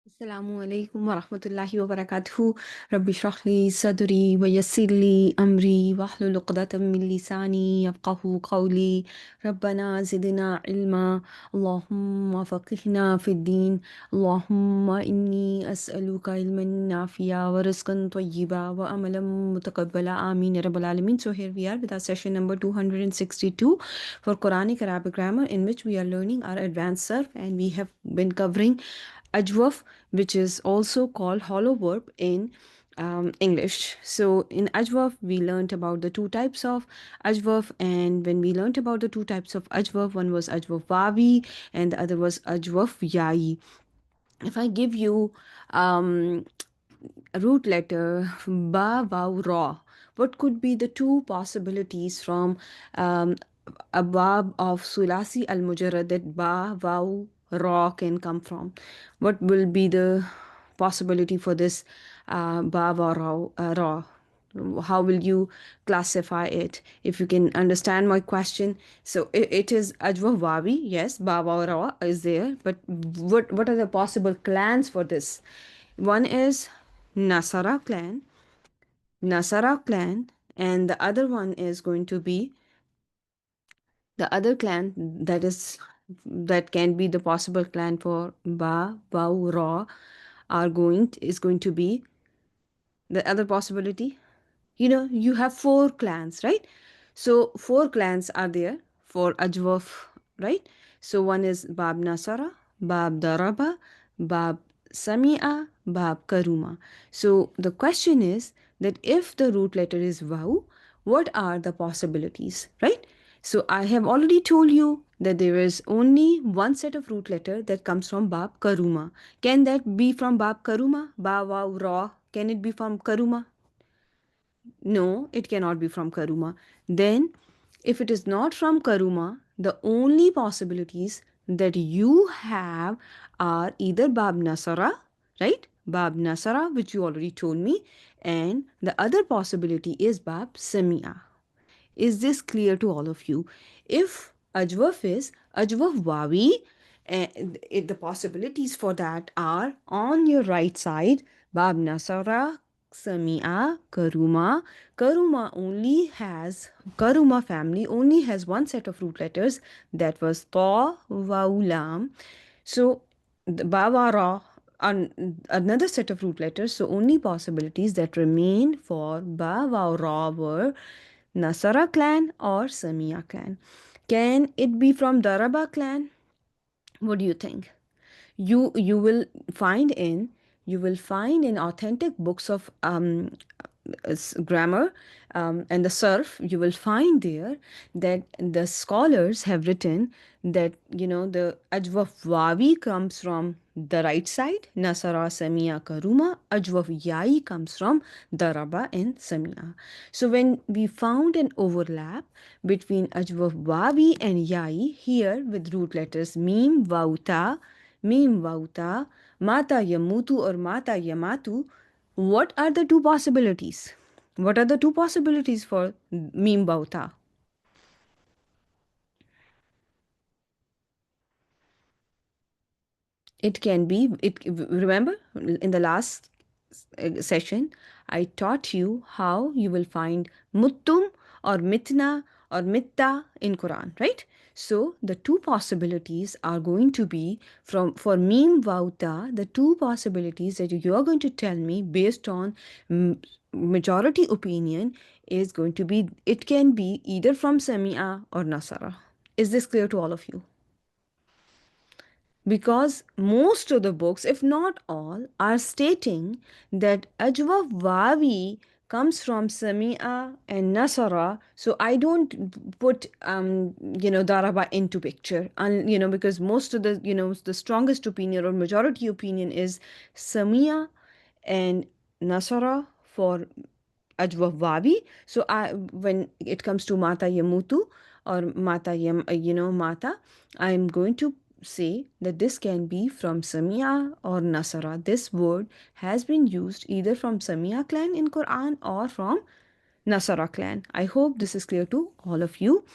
Assalamu alaikum wa rahmatullahi wa barakatuhu. Rabbi shrah li sadri wa yassir li amri wahlul 'uqdatam min lisani yafqahu qawli. Rabbana zidna ilma. Allahumma faqihna fid din. Allahumma inni as'aluka ilman nafi'a wa rizqan tayyiba wa amalan mutaqabbala. Ameen ya rabbal alamin. So here we are with our session number 262 for Quranic Arabic grammar, in which we are learning our advanced surf, and we have been covering Ajwaf, which is also called hollow verb in English. So in Ajwaf, we learned about the two types of Ajwaf, and when we learned about the two types of Ajwaf, one was Ajwaf Wawi and the other was Ajwaf Yai. If I give you um, a root letter Ba, Waw, Ra, what could be the two possibilities from um, a Bab of Sulasi al Mujarrad that Ba, Waw, Ra can come from? What will be the possibility for this Ba, Waw, Ra? How will you classify it? If you can understand my question, so it is Ajwa Wawi, yes, Ba, Waw, Ra is there, but what are the possible clans for this? One is Nasara clan, and the other one is going to be the other clan that can be the possible clan for Ba, Bau, Ra is going to be the other possibility. You have four clans, right? So four clans are there for Ajwaf, right? So one is Bab Nasara, Bab Daraba, Bab Sami'a, Bab Karuma. So the question is that if the root letter is Waw, what are the possibilities, right? So I have already told you that there is only one set of root letter that comes from Bab Karuma. Can that be from Bab Karuma? Ba, Waw, Ra. Can it be from Karuma? No, it cannot be from Karuma. Then, if it is not from Karuma, the only possibilities that you have are either Bab Nasara, right? Bab Nasara, which you already told me, and the other possibility is Bab Samia. Is this clear to all of you? If Ajwaf is Ajwaf Wawi, and the possibilities for that are on your right side, Bab Nasara, Samia, Karuma. Karuma family only has one set of root letters, that was Ta, Waulam. So the Bawara, another set of root letters. So only possibilities that remain for Bawara were Nasara clan or Samia clan. Can it be from Daraba clan? What do you think? You will find in authentic books of grammar and the surf, you will find there that the scholars have written that the Ajwaf Wawi comes from the right side, Nasara, Samia, Karuma. Ajwaf Yai comes from Daraba and Samia. So when we found an overlap between Ajwaf Wawi and Yai here with root letters Mim Vauta, Mata Yamutu or Mata Yamatu, what are the two possibilities? What are the two possibilities for Mim Vauta? It can be, remember in the last session, I taught you how you will find Muttum or Mitna or Mitta in Quran, right? So the two possibilities are going to be for Mim Vauta, the two possibilities that you are going to tell me based on majority opinion is going to be, it can be either from Samia or Nasara. Is this clear to all of you? Because most of the books, if not all, are stating that Ajwa Wawi comes from Samia and Nasara. So I don't put Daraba into picture, and because most of the strongest opinion or majority opinion is Samia and Nasara for Ajwawabi. So when it comes to Mata Yamutu or Mata, I'm going to say that this can be from Samia or Nasara. This word has been used either from Samia clan in Quran or from Nasara clan. I hope this is clear to all of you.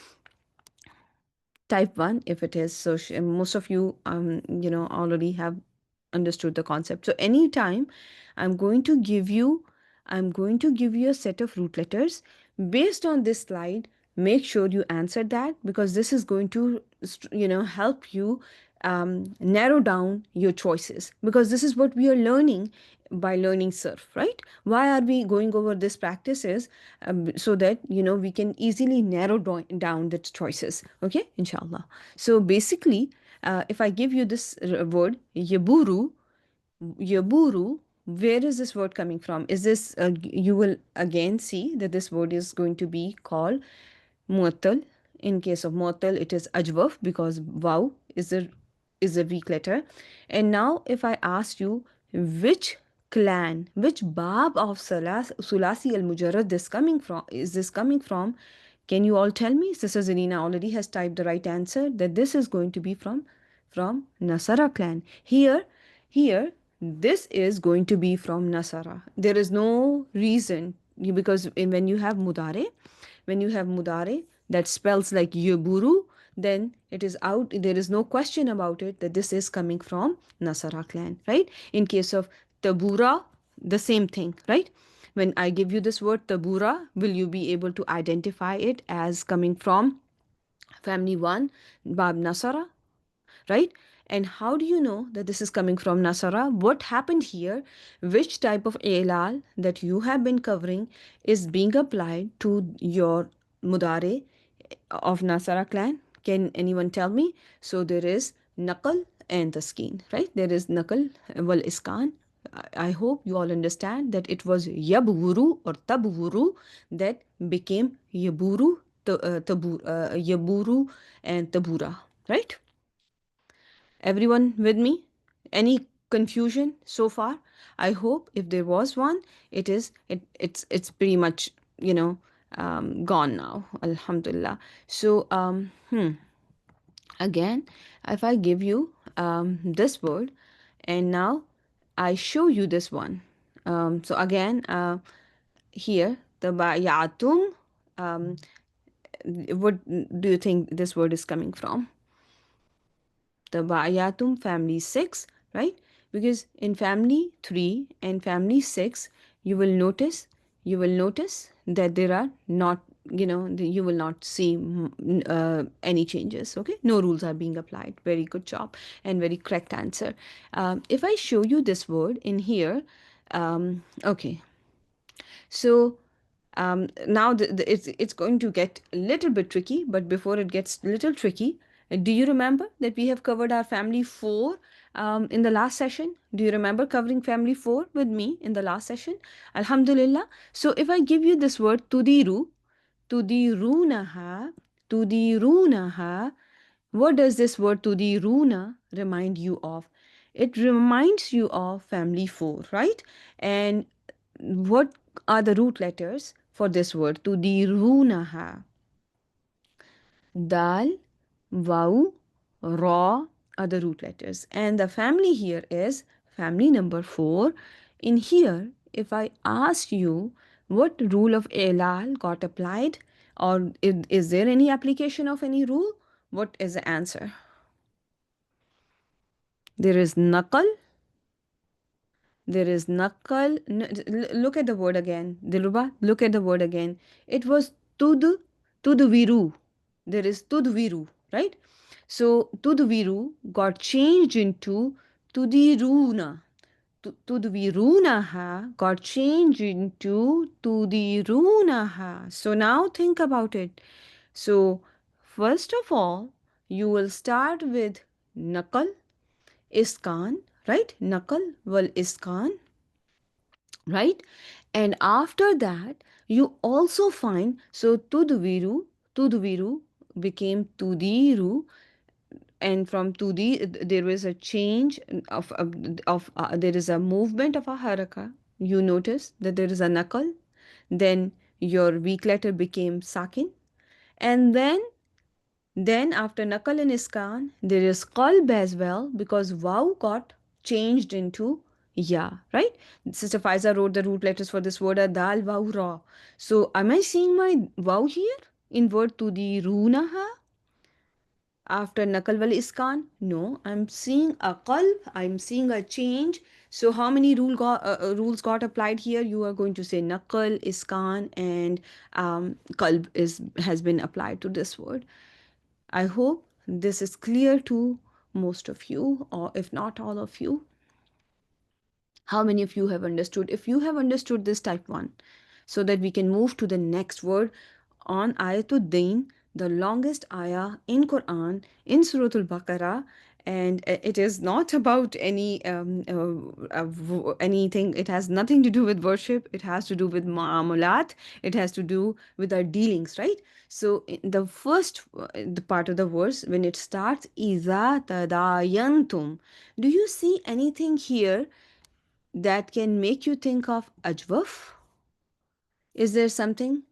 Type 1 if it is. So most of you already have understood the concept. So anytime I'm going to give you, I'm going to give you a set of root letters based on this slide. Make sure you answer that, because this is going to, help you narrow down your choices, because this is what we are learning by learning surf, right? Why are we going over this practices? So that we can easily narrow down the choices. Okay, inshallah. So basically, if I give you this word yaburu, yaburu, where is this word coming from? Is this, you will again see that this word is going to be called mu'attal. In case of mu'attal, it is ajwaf, because waw is a weak letter. And now if I ask you which clan, which bab of sulasi al mujarrad this coming from, can you all tell me? Sister Zarina already has typed the right answer, that this is going to be from Nasara clan. Here, this is going to be from Nasara. There is no reason, because when you have mudare, that spells like yaburu, then it is out. There is no question about it that this is coming from Nasara clan, right? In case of tabura, the same thing, right? When I give you this word tabura, will you be able to identify it as coming from family 1, Bab Nasara, right? And how do you know that this is coming from Nasara? What happened here? Which type of ilal that you have been covering is being applied to your mudare of Nasara clan? Can anyone tell me? So there is Naqal and Taskin, right? There is Naqal wal Iskan. I hope you all understand that it was Yaburu or Taburu that became Yaburu, Yaburu and Tabura, right? Everyone with me? Any confusion so far? I hope if there was one, it's pretty much gone now. Alhamdulillah. So again, if I give you this word, and now I show you this one. So again, here the bayatum. Um, what do you think this word is coming from? The Bayatum family 6, right? Because in family 3 and family 6, you will notice that there are not, you will not see any changes. Okay, no rules are being applied. Very good job and very correct answer. If I show you this word in here, okay, so now it's going to get a little bit tricky, but before it gets a little tricky, do you remember that we have covered our family 4 in the last session? Do you remember covering family 4 with me in the last session? Alhamdulillah. So if I give you this word tudiru, tudirunaha, tudirunaha, what does this word tudiruna remind you of? It reminds you of family 4, right? And what are the root letters for this word? Tudirunaha. Dal, Waw, Ra are the root letters. And the family here is family number 4. In here, if I ask you what rule of Elal got applied, or is there any application of any rule? What is the answer? There is Naqal. There is Naqal. Look at the word again. Diluba, look at the word again. It was Tud, Tudviru. There is Tudviru, right? So Tudviru got changed into Tudiruna. Tudvirunaha got changed into Tudirunaha. So now think about it. So first of all, you will start with Nakal, Iskan, right? Nakal wal Iskan, right? And after that, you also find, so Tudviru became Tudiru, and from tudi there is a change of there is a movement of a haraka. You notice that there is a nakal, then your weak letter became sakin, and then after nakal and iskan there is qalb as well, because waw got changed into ya, right? Sister Faiza wrote the root letters for this word are dal, waw, ra. So am I seeing my waw here in word tudi runaha? After nakal wal iskan? No, I'm seeing a qalb, I'm seeing a change. So how many rules got applied here? You are going to say nakal, iskan, and qalb is has been applied to this word. I hope this is clear to most of you, or if not all of you. How many of you have understood? If you have understood this type 1, so that we can move to the next word on Ayatuddin, the longest ayah in Quran in Surah Al-Baqarah, and it is not about anything. It has nothing to do with worship. It has to do with mu'amalat. It has to do with our dealings, right? So the first the part of the verse when it starts, "Iza tadayantum," do you see anything here that can make you think of Ajwaf? Is there something?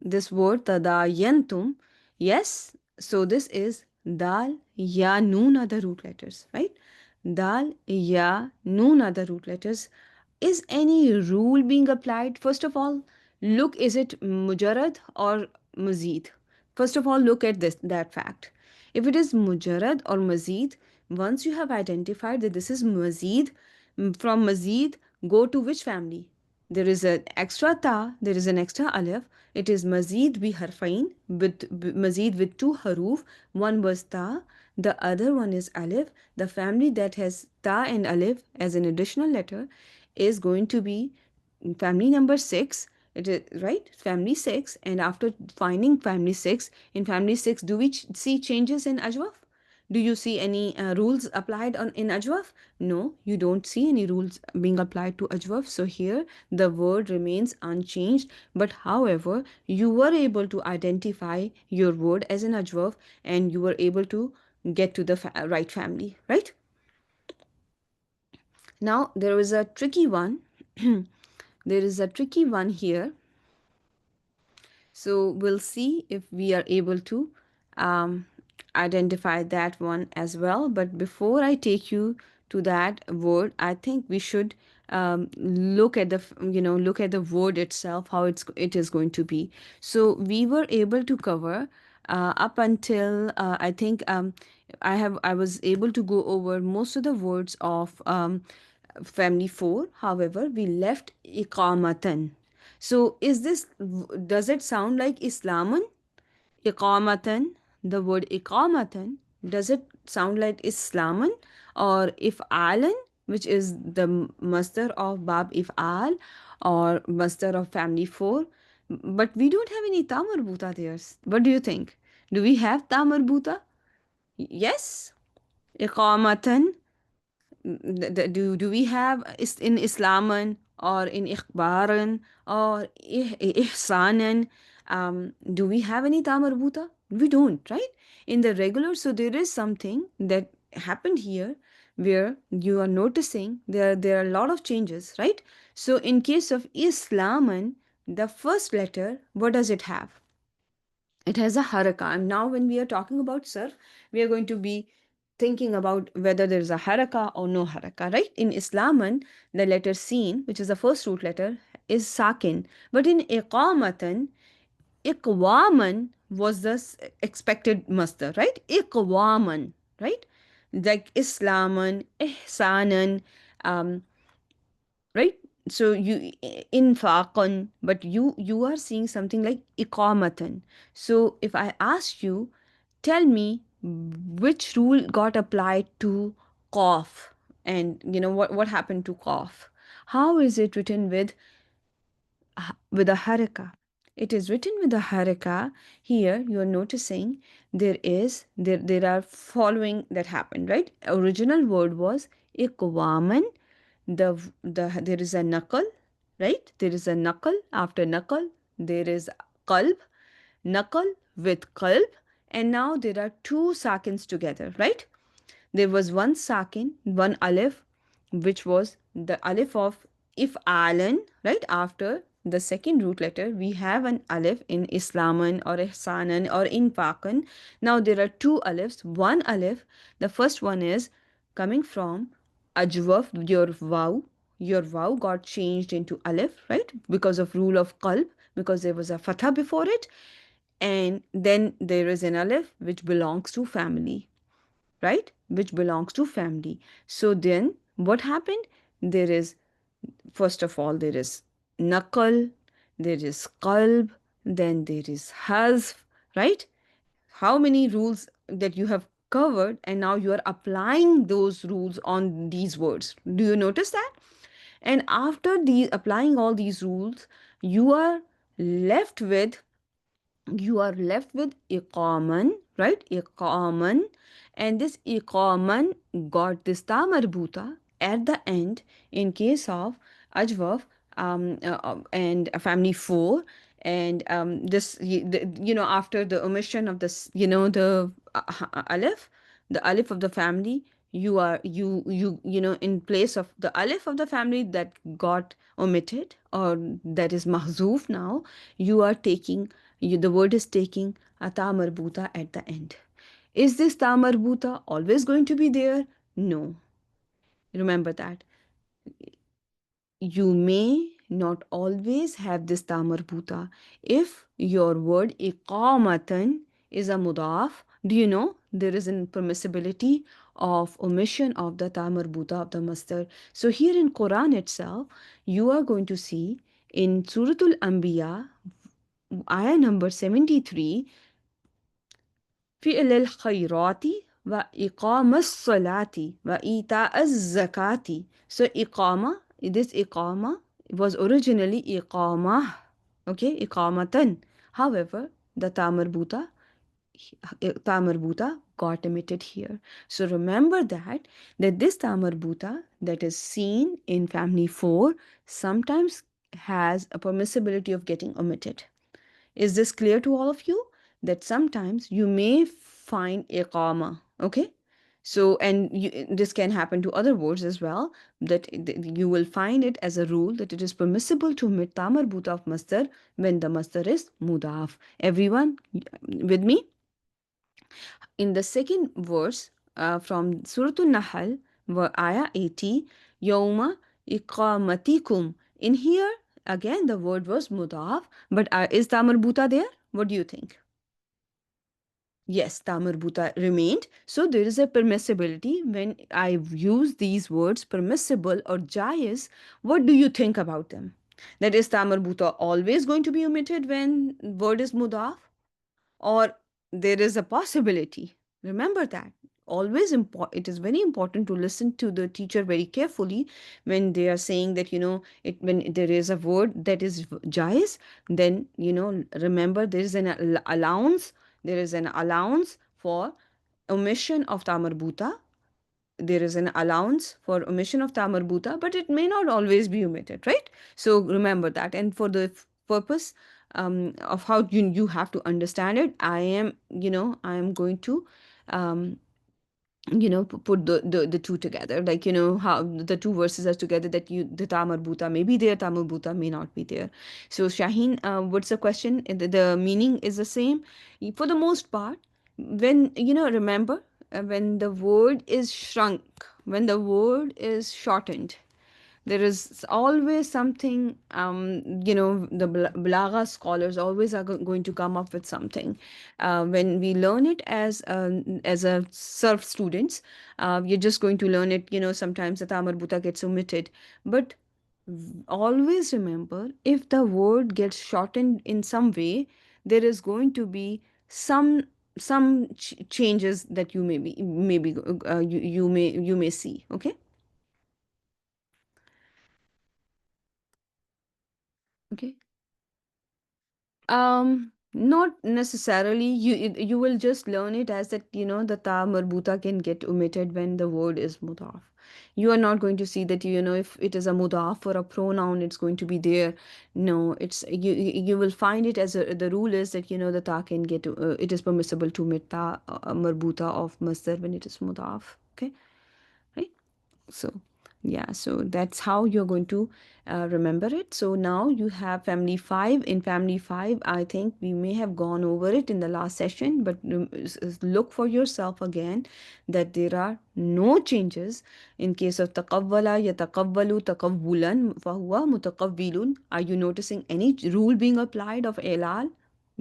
This word tadayantum, yes. So this is dal, ya, noon are the root letters, right? Dal, ya, noon are the root letters. Is any rule being applied? First of all, look, is it mujarrad or mazid? First of all, look at this that fact. If it is mujarrad or mazid, once you have identified that this is mazid, from mazid, go to which family? There is an extra ta, there is an extra alif. It is mazid bi harfain, with mazid with two haruf. One was ta, the other one is alif. The family that has ta and alif as an additional letter is going to be family number 6. It is right, family 6. And after finding family 6, in family 6, do we see changes in ajwaf? Do you see any rules applied on in ajwaf? No, you don't see any rules being applied to ajwaf. So here the word remains unchanged. But however, you were able to identify your word as an ajwaf, and you were able to get to the right family, right? Now there was a tricky one. There is a tricky one here. So we'll see if we are able to um, identify that one as well. But before I take you to that word, I think we should look at the look at the word itself, how it is going to be. So we were able to cover up until I think I was able to go over most of the words of family 4. However, we left iqamatan. So is this, does it sound like Islaman? Iqamatan, the word iqamatan, does it sound like Islaman? Or if'alan, which is the master of bab if'al, or master of family 4? But we don't have any ta marbuta there. What do you think? Do we have ta marbuta? Yes. Iqamatan, do we have in Islaman or in Ikhbaran or Ihsanan? Do we have any ta marbuta? We don't, right? In the regular, so there is something that happened here where you are noticing there are a lot of changes, right? So in case of Islaman, the first letter, what does it have? It has a haraka. And now when we are talking about sarf, we are going to be thinking about whether there is a haraka or no haraka, right? In Islaman, the letter sin, which is the first root letter, is sakin. But in iqamatan, iqwaman was the expected masdar, right? Iqwaman, right? Like Islaman, ihsanan, um, right? So you infaqan, but you are seeing something like iqamatan. So if I ask you, tell me which rule got applied to qaf, and you know what happened to qaf? How is it written with a haraka? It is written with a haraka. Here you are noticing there are following that happened, right? Original word was iqwaman. There is a naqal, right? There is a naqal. After naqal there is qalb, naqal with qalb, and now there are two sakins together, right? There was one sakin, one alif, which was the alif of if alan, right? After the second root letter, we have an alif in Islaman or Ihsanan or Infaqan. Now there are two alifs. One alif, the first one is coming from Ajwaf, your waw got changed into alif, right? Because of rule of qalb, because there was a fatha before it. and then there is an alif which belongs to family, right? Which belongs to family. So then what happened? There is, first of all, there is naqal, there is qalb, then there is hazf, right? How many rules that you have covered, and now you are applying those rules on these words. Do you notice that? And after the applying all these rules, you are left with iqaman, right? Iqaman. And this iqaman got this ta marbuta at the end in case of ajwaf, and family 4. And after the omission of this, alif, the alif of the family, you are you know in place of the alif of the family that got omitted, or that is mahzoof now, you are taking, the word is taking a ta marbuta at the end. Is this ta marbuta always going to be there? No. Remember that. You may not always have this ta marbuta. If your word iqamatan is a mudaf, do you know there is an permissibility of omission of the ta marbuta of the masdar? So here in Quran itself, you are going to see in Suratul Anbiya, ayah number 73, فعل الخيرات وإقام الصلاة وإيتاء الزكاة. So إقامة, this إقامة was originally إقامة, okay, إقامة. However, the tamarbuta got omitted here. So remember that this tamarbuta that is seen in family 4 sometimes has a permissibility of getting omitted. Is this clear to all of you? That sometimes you may find iqama, okay? So, and this can happen to other words as well, that you will find it as a rule that it is permissible to omit ta marbuta of masdar when the masdar is mudaf. Everyone with me? In the second verse from Surah An-Nahl, ayah 80, Yawma iqamatikum. In here, again, the word was mudaf, but is ta marbuta there? What do you think? Yes, ta marbuta remained. So there is a permissibility when I use these words permissible or jais. What do you think about them? That is ta marbuta always going to be omitted when word is mudaf, or there is a possibility? Remember that. Always important. It is very important to listen to the teacher very carefully when they are saying that, it, when there is a word that is jais, then, remember there is an allowance. There is an allowance for omission of tamarbuta. There is an allowance for omission of tamarbuta, but it may not always be omitted, right? So remember that. And for the purpose of how you have to understand it, I am going to um, put the two together, like, how the two verses are together, that the tamarbuta may be there, tamarbuta may not be there. So Shaheen, what's the question? The meaning is the same for the most part. When, remember, when the word is shrunk, when the word is shortened, there is always something, the balagha scholars always are going to come up with something. When we learn it as a surf students, you're just going to learn it, sometimes the tamar buta gets omitted. But always remember, if the word gets shortened in some way, there is going to be some changes that you maybe you may see, okay. Okay. Not necessarily. You will just learn it as that, the ta marbuta can get omitted when the word is mudaf. You are not going to see that, if it is a mudaf or a pronoun, it's going to be there. No, it's you will find it as the rule is that, the ta can get, it is permissible to omit ta marbuta of masdar when it is mudaf. Okay, right? So yeah, so that's how you're going to remember it. So now you have family 5. In family 5, I think we may have gone over it in the last session, but look for yourself again that there are no changes in case of taqawwala, yataqawwalu taqawwulan fahuwa mutaqawwilun. Are you noticing any rule being applied of ilal?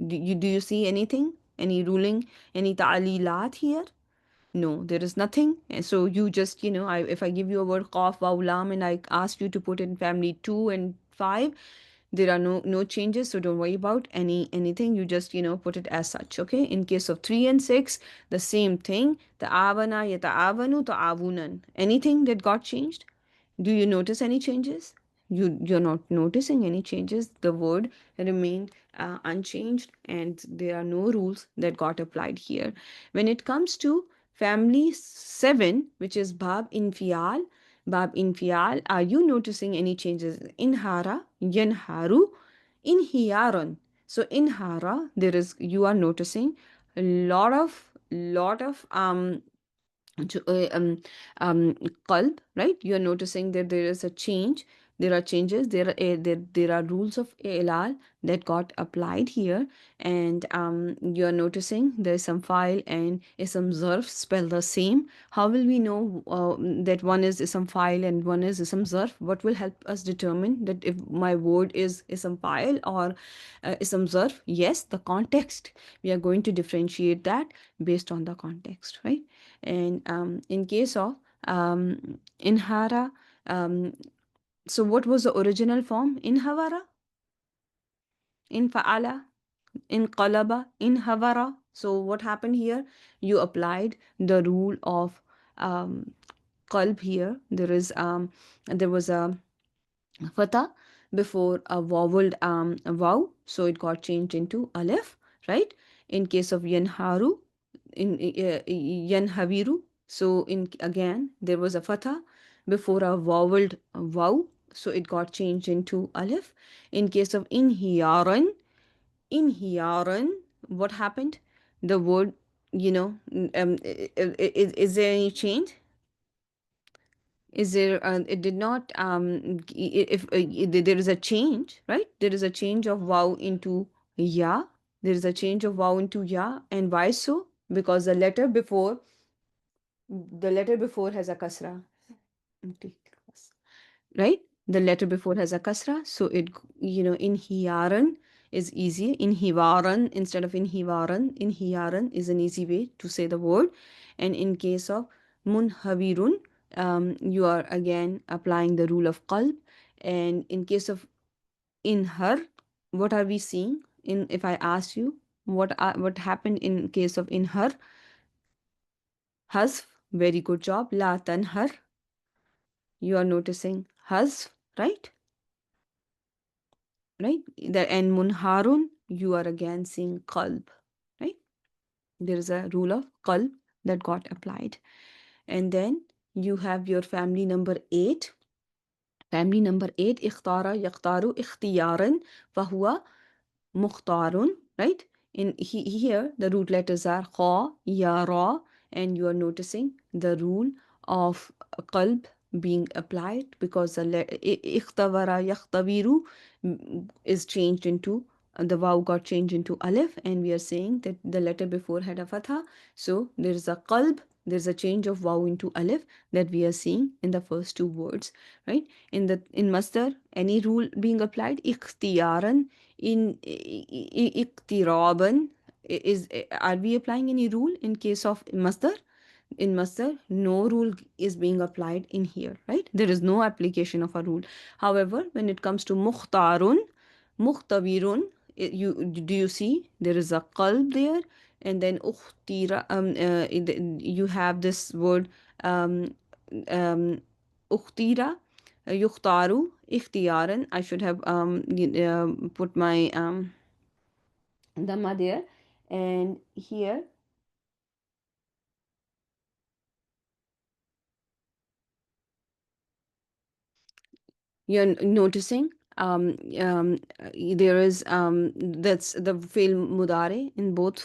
Do you see anything? Any ruling? Any ta'alilat here? No, there is nothing. And so you just, if I give you a word qaf, waw, lam, and I ask you to put in family 2 and 5, there are no changes, so don't worry about anything. You just, put it as such, okay? In case of 3 and 6, the same thing. Ta'awana, yata'awanu, ta'awunan. Anything that got changed? Do you notice any changes? You're not noticing any changes. The word remained unchanged, and there are no rules that got applied here. When it comes to family 7, which is bab infial, are you noticing any changes? Inhara, yanharu, inhiyaron. So inhara, you are noticing a lot of to, qalb, right? You're noticing that there is a change. There are changes. There are rules of ilal that got applied here, and you're noticing there's some file and ism zarf spell the same. How will we know that one is ism file and one is ism zarf? What will help us determine that if my word is ism file or ism zarf? Yes, the context. We are going to differentiate that based on the context, right? And in case of inhara, um, so what was the original form? Inhavara, infa'ala, inqalaba, inhavara. So what happened here? You applied the rule of qalb here. There was a fatha before a voweled wow, so it got changed into alif, right? In case of yanharu, in yanhaviru, so in again there was a fatha before a voweled wow, so it got changed into alif. In case of inhiyaran, what happened? The word, is there any change? Is there it did not if there is a change, right? There is a change of wow into ya. There is a change of wow into ya. And why so? Because the letter before has a kasra. Okay. Right, the letter before has a kasra, so inhiyaran is easy. Inhiwaran instead of inhiyaran is an easy way to say the word. And in case of munhavirun, you are again applying the rule of qalb. And in case of inhar, what are we seeing? In If I ask you what happened in case of inhar, hasf, very good job. La tanhar, you are noticing hasf, right? Right? And munharun, you are again seeing qalb, right? There is a rule of qalb that got applied. And then you have your family number 8. Family number 8, ikhtara, yaqtaru, ikhtiyaran, fahuwa mukhtarun, right? Here, the root letters are kha, ya, ra, and you are noticing the rule of qalb being applied because ikhtawara, yakhtawiru is changed into the vaw got changed into alif, and we are saying that the letter before had a fatha, so there is a qalb, there's a change of vaw into alif that we are seeing in the first two words, right? In masdar, any rule being applied? Ikhtiyaran, in iqtiraban, are we applying any rule in case of masdar? In masdar, no rule is being applied in here, right? There is no application of a rule. However, when it comes to mukhtarun, muhtawirun, you do you see there is a qalb there? And then ukhtira, you have this word um, um, ukhtira, yukhtaru, ikhtiyaran. I should have put my dhamma there. And here you're noticing there is that's the fail mudare in both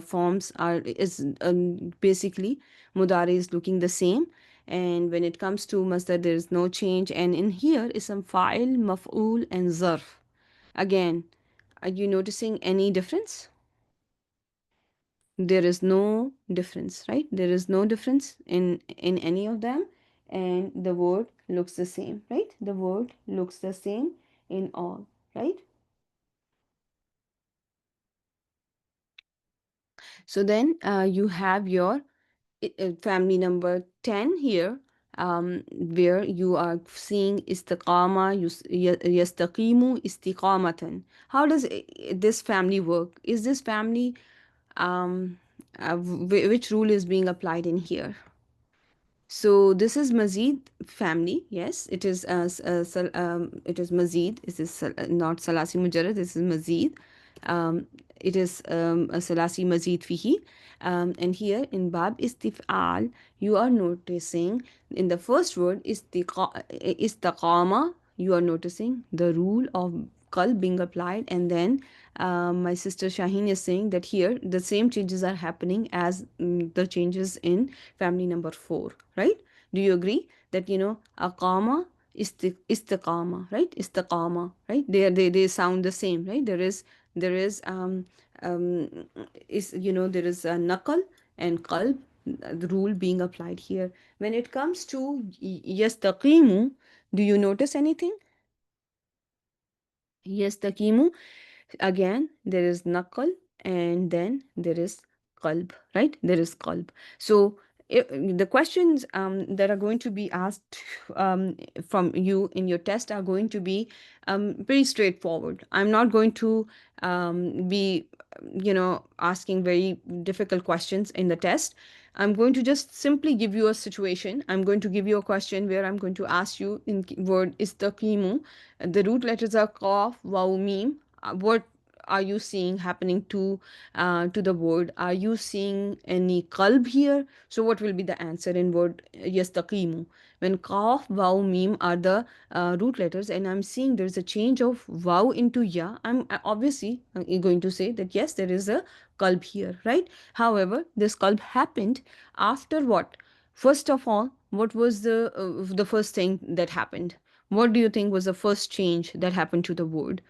forms are is basically mudare is looking the same. And when it comes to masdar, there is no change. And in here is some fa'il, maf'ul, and zarf. Again, are you noticing any difference? There is no difference, right? There is no difference in any of them, and the word looks the same, right? The word looks the same in all, right? So then you have your family number 10 here, where you are seeing istiqama, yastaqimu istiqamatan. How does this family work? Is this family, which rule is being applied in here? So this is Mazid family. Yes, it is it is Mazid. This is not Salasi Mujarrad. This is Mazid. It is a Salasi Mazid fihi. And here in Bab Istif'al, you are noticing in the first word istaqama, you are noticing the rule of qalb being applied. And then my sister Shaheen is saying that here the same changes are happening as the changes in family number 4, right? Do you agree that, aqama, istiqama, right? Istiqama, right? They sound the same, right? There is um there is a naqal and qalb, the rule being applied here. When it comes to yastaqimu, do you notice anything? Yastaqimu, again there is naqal, and then there is qalb, right? There is qalb. So the questions that are going to be asked from you in your test are going to be pretty straightforward. I'm not going to be asking very difficult questions in the test. I'm going to just simply give you a situation. I'm going to give you a question where I'm going to ask you in word istaqimu. The root letters are qaf, waw, mim. What are you seeing happening to the word? Are you seeing any qalb here? So what will be the answer in word yastaqimu? When qaf, waw, mim are the root letters, and I'm seeing there's a change of waw into ya, I'm obviously going to say that yes, there is a qalb here, right? However, this qalb happened after what? First of all, what was the first thing that happened? What do you think was the first change that happened to the word?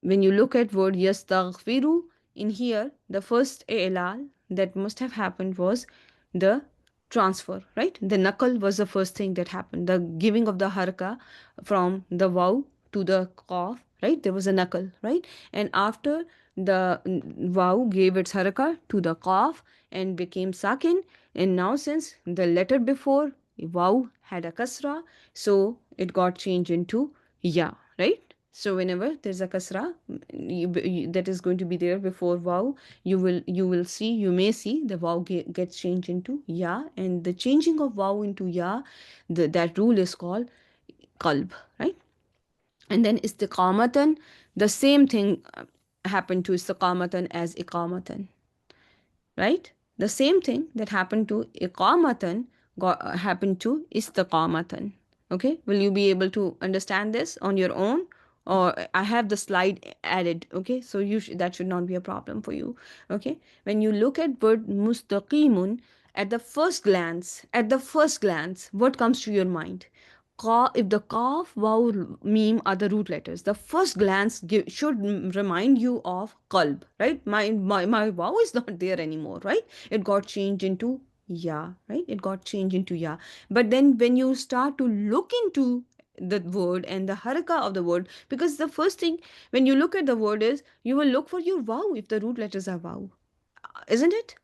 When you look at word yastaghfiru, in here the first i'lal that must have happened was the transfer, right? The naqal was the first thing that happened, the giving of the haraka from the waw to the qaf, right? There was a naqal, right? And after the waw gave its haraka to the qaf and became sakin, and now since the letter before waw had a kasra, so it got changed into ya, right? So whenever there's a kasra that is going to be there before waw, you will see, you may see the waw gets changed into ya, and the changing of waw into ya, that rule is called qalb, right? And then istiqamatan, the same thing happened to istiqamatan as iqamatan, right? The same thing that happened to iqamatan happened to istiqamatan. Okay, will you be able to understand this on your own, or I have the slide added? Okay, so that should not be a problem for you. Okay, when you look at word mustaqimun, at the first glance, what comes to your mind? If the qaf, waw, meme are the root letters, the first glance should remind you of qalb, right? My waw is not there anymore, right? It got changed into ya, right? It got changed into ya. But then when you start to look into the word and the haraka of the word, because the first thing when you look at the word is you will look for your waw if the root letters are waw, isn't it?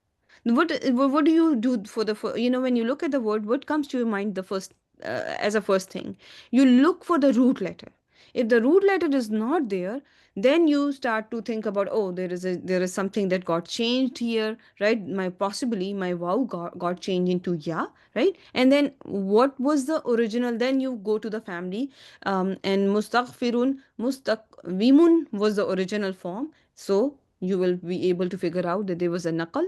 What do you do for when you look at the word, what comes to your mind the first, as a first thing? You look for the root letter. If the root letter is not there, then you start to think about, oh, there is something that got changed here, right? Possibly my wow got changed into ya, right? And then what was the original? Then you go to the family, and mustaqvimun was the original form. So you will be able to figure out that there was a naqal,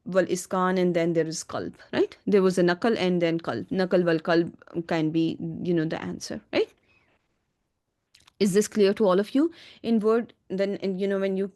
wal iskan, and then there is qalb, right? There was a nakal and then qalb. Nakal wal qalb can be, the answer, right? Is this clear to all of you? In word, then, and when you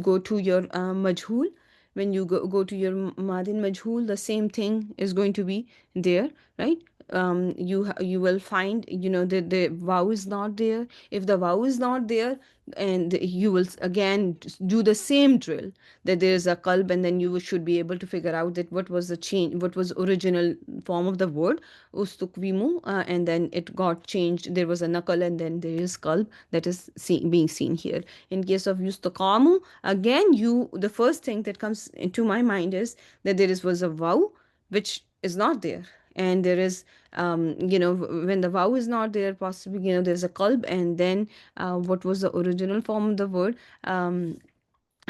go to your majhul, when you go to your madin majhul, the same thing is going to be there, right? you will find, the vow is not there. If the vow is not there, and you will again do the same drill, that there is a qalb, and then you should be able to figure out that what was the change, what was original form of the word ustukvimu, and then it got changed. There was a nakal, and then there is qalb that is being seen here. In case of yustaqamu, again, the first thing that comes into my mind is that was a vow which is not there, and there is, when the vow is not there, possibly, there's a qalb, and then what was the original form of the word, and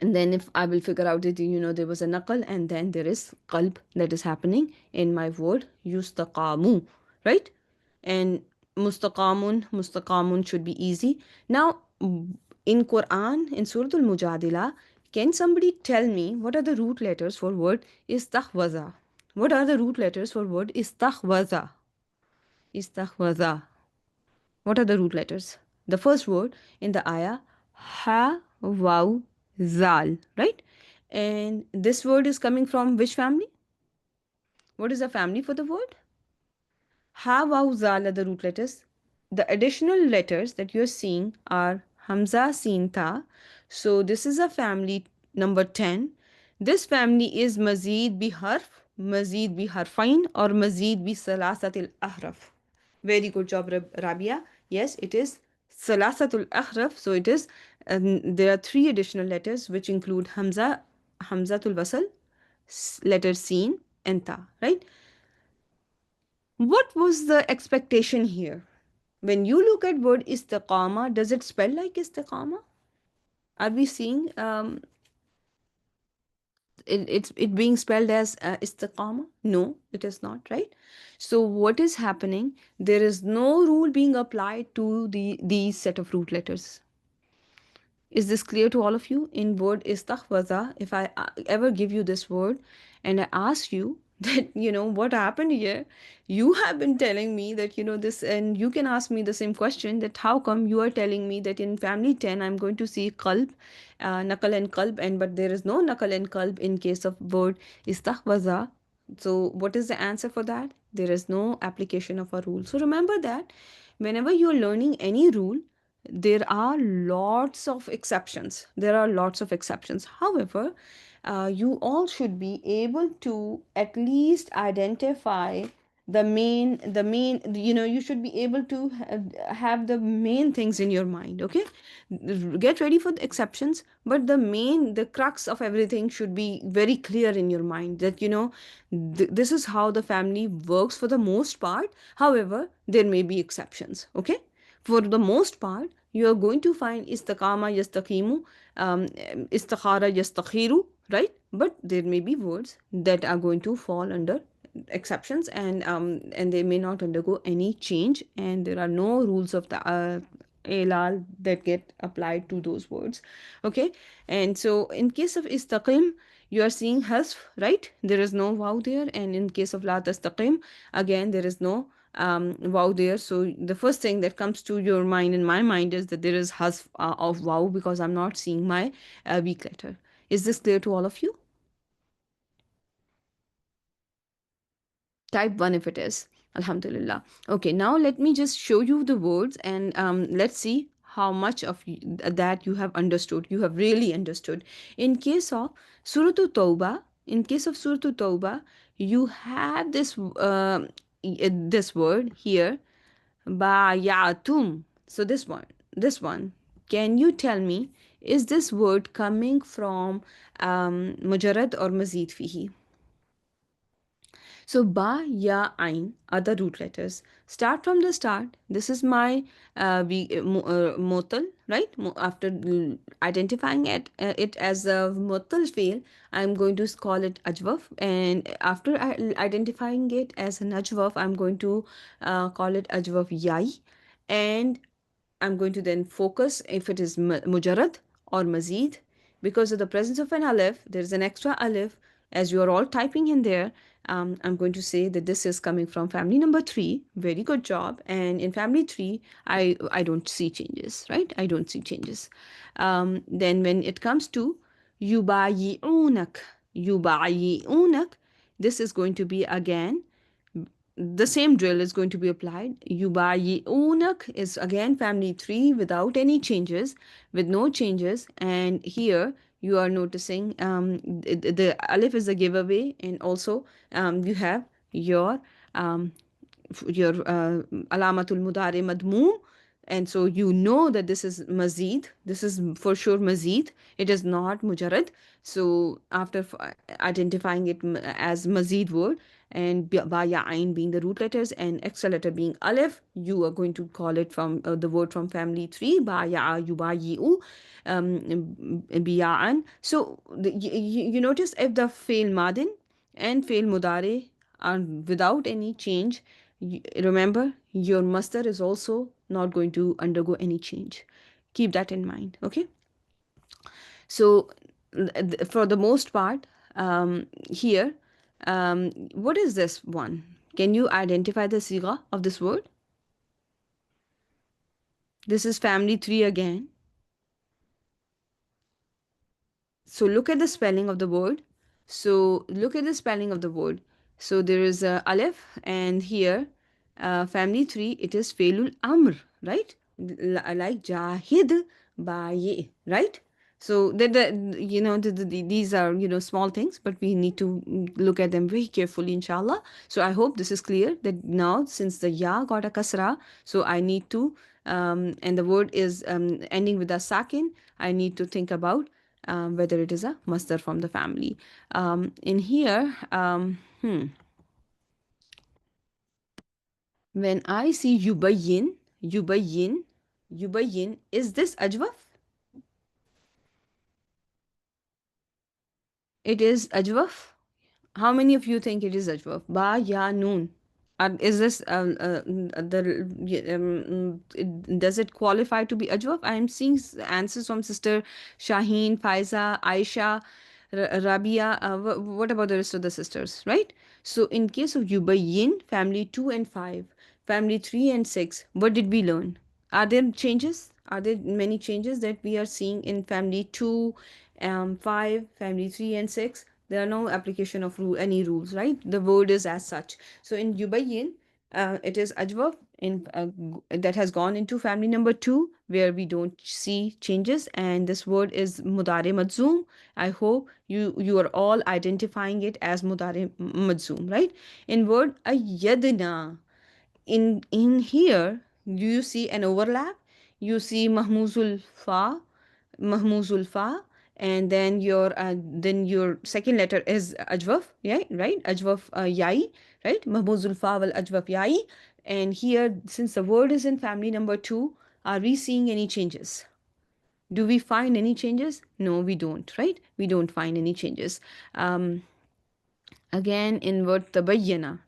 then if I will figure out that, there was a naqal, and then there is qalb that is happening in my word yustaqamu, right? And mustaqamun should be easy. Now, in Quran, in Surah Al-Mujadila, can somebody tell me what are the root letters for word istahwaza? What are the root letters for word istahwaza? Istahwaza. What are the root letters? The first word in the ayah, ha, waw, zal, right? And this word is coming from which family? What is the family for the word? Ha, waw, zal are the root letters. The additional letters that you're seeing are Hamza, Sin, Ta. So this is a family number 10. This family is Mazid bi harf, Mazid bi harfain, or Mazid bi salasatil ahraf. Very good job, Rabia. Yes, it is salasatul ahraf. So it is, there are three additional letters which include Hamza, Hamzatul Wasal, letter Sin, and Ta, right? What was the expectation here? When you look at word istiqama, does it spell like istiqama? Are we seeing it being spelled as istiqama? No, it is not, right? So what is happening? There is no rule being applied to these set of root letters. Is this clear to all of you? In word istahwaza, if I ever give you this word and I ask you that, what happened here, you have been telling me that, this, and you can ask me the same question, that how come you are telling me that in family 10, I'm going to see qalb, nakal and qalb, and but there is no nakal and qalb in case of word istahwaza. So what is the answer for that? There is no application of a rule. So remember that whenever you're learning any rule, there are lots of exceptions. There are lots of exceptions. However, you all should be able to at least identify the main, you should be able to have the main things in your mind. Okay, get ready for the exceptions, but the crux of everything should be very clear in your mind, that this is how the family works for the most part. However, there may be exceptions. Okay, for the most part, you are going to find istaqama yastaqimu, istakhara yastakhiru, right? But there may be words that are going to fall under exceptions, and they may not undergo any change, and there are no rules of the elal that get applied to those words. Okay, and so in case of istaqim, you are seeing hasf, right? There is no wow there. And in case of la tastaqim, again, there is no wow there. So the first thing that comes to your mind, in my mind, is that there is hasf of wow, because I'm not seeing my weak letter. Is this clear to all of you? Type 1 if it is. Alhamdulillah. Okay, now let me just show you the words, and let's see how much of that you have understood. You have really understood. In case of Surah Tawbah, you have this word here, bayatum. So this one. Can you tell me, is this word coming from mujarrad or mazid fihi? So ba, ya, ain are the root letters. Start from the start. This is my motal, right? After identifying it as a motal fail, I'm going to call it ajwaf. And after identifying it as an ajwaf, I'm going to call it ajwaf yai. And I'm going to then focus if it is mujarrad or mazid. Because of the presence of an alif, there is an extra alif. As you are all typing in there, I'm going to say that this is coming from family number 3. Very good job. And in family 3, I don't see changes, right? I don't see changes. Then when it comes to yubayi'unak, this is going to be again the same drill is going to be applied. Yubayi'unak is again family 3 without any changes, with no changes. And here you are noticing the alif is a giveaway, and also you have your um, your alamatul mudari madmoom, and so you know that this is mazid, this is for sure mazid, it is not mujarrad. So after identifying it as mazid word, and ba ya ain being the root letters and extra letter being alif, you are going to call it from the word from family 3, ba ya yubayi'u, biya'an. So you notice if the fail madin and fail mudare are without any change, remember your masdar is also not going to undergo any change. Keep that in mind. Okay. So for the most part, here, what is this one? Can you identify the sigha of this word? This is family 3 again. So look at the spelling of the word. So look at the spelling of the word. So there is a aleph, and here family 3, it is failul amr, right? Like jahid baye, right? So these are small things, but we need to look at them very carefully, inshallah. So I hope this is clear that now since the ya got a kasra, so I need to and the word is ending with a sakin, I need to think about whether it is a masdar from the family. In here, when I see yubayyin, is this ajwaf? It is ajwaf. How many of you think it is ajwaf? Ba ya noon. Is this does it qualify to be ajwaf? I am seeing answers from sister Shaheen, Faiza, Aisha, Rabia. What about the rest of the sisters, right? So in case of Yubayyin, family 2 and 5, family 3 and 6, what did we learn? Are there changes? Are there many changes that we are seeing in family 2, 5, family 3 and 6? There are no application of any rules, right? The word is as such. So in Yubayyin, it is ajwab that has gone into family number 2, where we don't see changes, and this word is mudare madzum. I hope you are all identifying it as mudare madzum, right? In word ayyadna, in here, do you see an overlap? You see mahmuzul fa, and then your second letter is ajwaf, yeah, right? Ajwaf yai, right? Mahmuzul fa wal ajwaf yai. And here, since the word is in family number 2, are we seeing any changes? Do we find any changes? No, we don't, right? We don't find any changes. Again, in word tabayyana,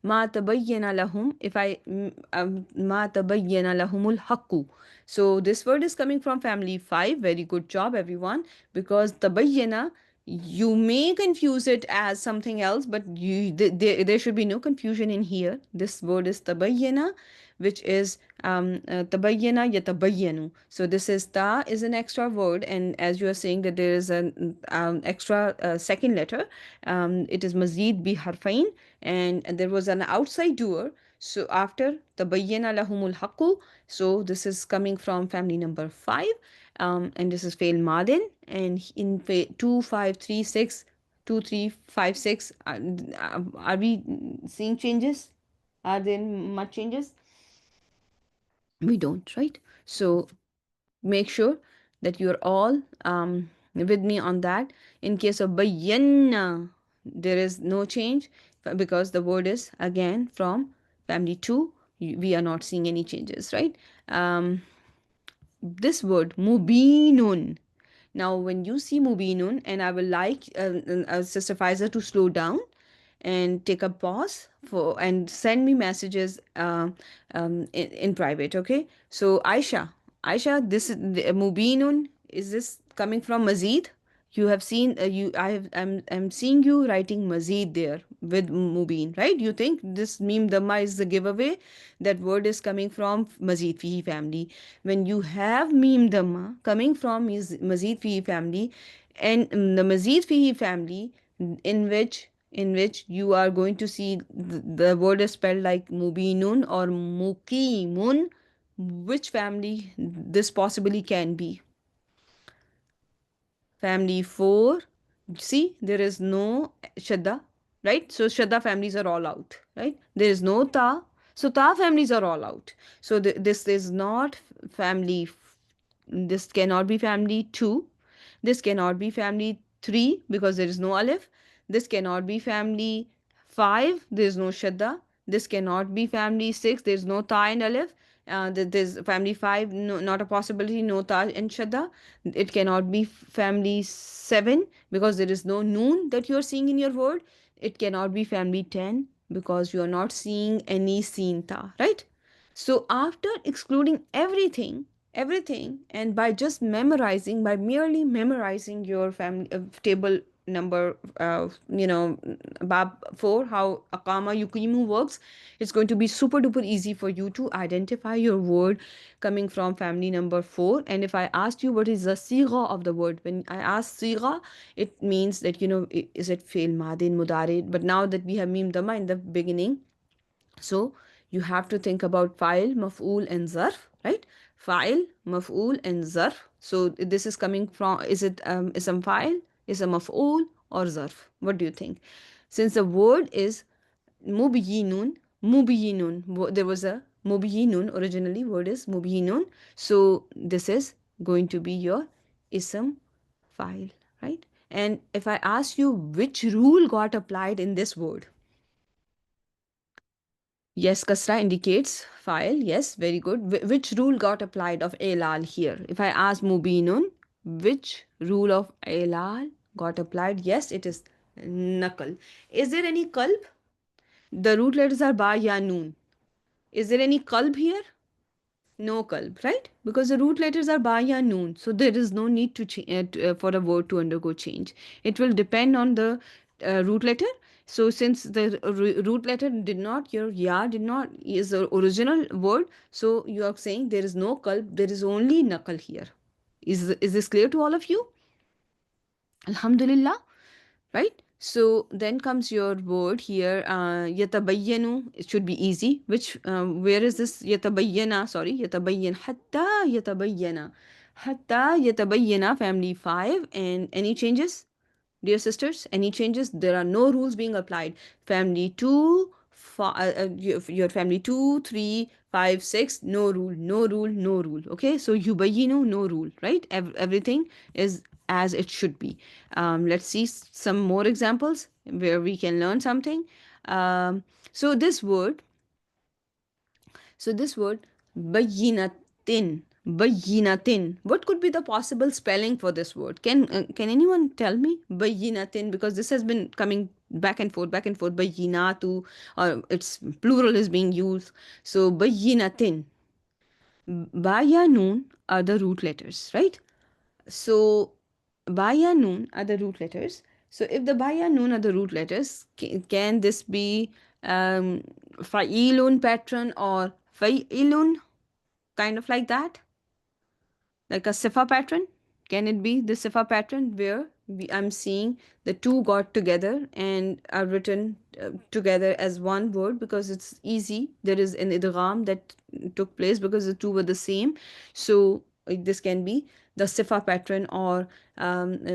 ma tabayyana lahum, if I ma tabayyana lahumul haqqu. So this word is coming from family 5. Very good job, everyone. Because tabayyana, you may confuse it as something else, but there should be no confusion in here. This word is tabayyana, which is tabayyana yatabayyanu. So this is ta is an extra word, and as you are saying that there is an extra second letter, it is mazid bi harfain, and there was an outside doer. So after tabayyana lahumul haqqu, so this is coming from family number 5, and this is fail madin, and in 2 5 3 6, 2 3 5 6, are we seeing changes? Are there much changes? We don't, right? So make sure that you're all with me on that. In case of bayyana, there is no change because the word is again from family 2. We are not seeing any changes, right? This word mubinun, now when you see mubinun, and I will like Sister Faiza to slow down and take a pause for and send me messages in private, okay? So Aisha, this is mubinun, is this coming from mazid? You have seen I'm seeing you writing mazid there with mubin, right? You think this meme dhamma is the giveaway? That word is coming from mazid fihi family. When you have meme dhamma coming from mazid fihi family, and the mazid fihi family, in which in which you are going to see the word is spelled like mubinun or muqimun. Which family this possibly can be? Family 4. See, there is no Shadda, right? So Shadda families are all out, right? There is no Ta. So Ta families are all out. So this is not family. This cannot be family 2. This cannot be family 3 because there is no Alif. This cannot be family 5. There is no Shadda. This cannot be family 6. There is no Ta and Alif. There's family 5, no, not a possibility, no Ta and Shadda. It cannot be family 7 because there is no Noon that you are seeing in your word. It cannot be family 10 because you are not seeing any Seen Ta, right? So after excluding everything, and by just memorizing, by merely memorizing your family table number, bab 4, how akama yukimu works, it's going to be super duper easy for you to identify your word coming from family number 4. And if I asked you what is the sigha of the word, when I ask sigha, it means that, is it fail madin mudare, but now that we have mim dama in the beginning, so you have to think about fa'il, maf'ul, and zarf, right? Fa'il, maf'ul, and zarf. So this is coming from, is it ism fa'il, ism maf'ul, or zarf? What do you think? Since the word is mubiyinun, there was a mubiyinun, originally word is mubiyinun. So this is going to be your ism fa'il, right? And if I ask you which rule got applied in this word, yes, kasra indicates file. Yes, very good. Which rule got applied of elal here? If I ask mubinun, which rule of elal got applied? Yes, it is nakal. Is there any kalb? The root letters are ba ya noon. Is there any kalb here? No kalb, right? Because the root letters are ba ya noon, so there is no need to for a word to undergo change. It will depend on the root letter. So since the root letter did not, your ya did not is the original word, so you are saying there is no kalb, there is only nakal here. Is this clear to all of you? Alhamdulillah, right? So then comes your word here, yatabayyanu. It should be easy. Where is this yatabayyana? Sorry, yatabayyan, hatta yatabayyana. Hatta yatabayyana, family 5. And any changes? Dear sisters, any changes? There are no rules being applied. Family 2, your family 2, 3, 5, 6, no rule, no rule, no rule. Okay, so yubayinu, no rule, right? Everything is as it should be. Let's see some more examples where we can learn something. Um, so this word, this word, bayyinatin, bayyinatin. What could be the possible spelling for this word? Can anyone tell me bayyinatin? Because this has been coming back and forth. Bayyinatu, or its plural is being used. So bayyinatin, ba ya noon are the root letters, right? So ba ya noon are the root letters. So if the ba ya noon are the root letters, can this be fa'ilun pattern or fa'ilun, kind of like that, like a sifa pattern? Can it be the sifa pattern where I'm seeing the two got together and are written together as one word because it's easy? There is an idgham that took place because the two were the same. So this can be the sifa pattern, or